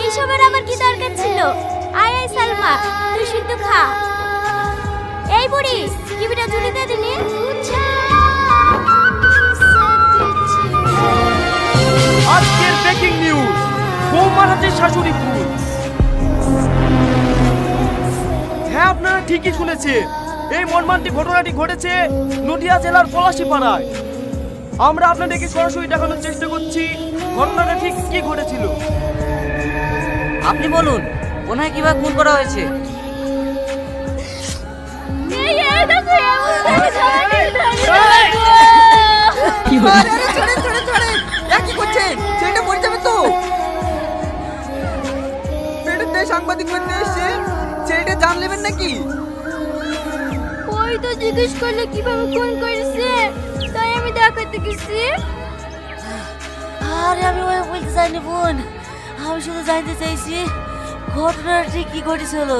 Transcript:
এইসবের আমার কি দরকার ছিল? আয় আয় সালমা, তুই শুধু খা। এই বুড়ি, টিভিটা ঝুলি দে দিনি। আজকের ব্রেকিং নিউজ, বৌমার হাতে শাশুড়ি খুন। হ্যাঁ, আপনারা ঠিকই শুনেছেন, এই মর্মান্তিক ঘটনাটি ঘটেছে নদিয়া জেলার পলাশীপাড়ায়। আমরা আপনাদেরকে সরাসরি দেখানোর চেষ্টা করছি ঘটনাটা ঠিক কি ঘটেছিল। আপনি বলুন, ওনাকে কিভাবে খুন করা হয়েছে? সাংবাদিক করতে এসছে, ছেলেটা জান নেবেন নাকি? ওই তো জিজ্ঞেস করলে কিভাবে খুন করেছে, তাই আমি দেখাতে গেছি। আরে আমি ওই বলতে চাইনি বোন, আমি শুধু জানতে চাইছি ঘটনাটা ঠিক কি ঘটেছিল।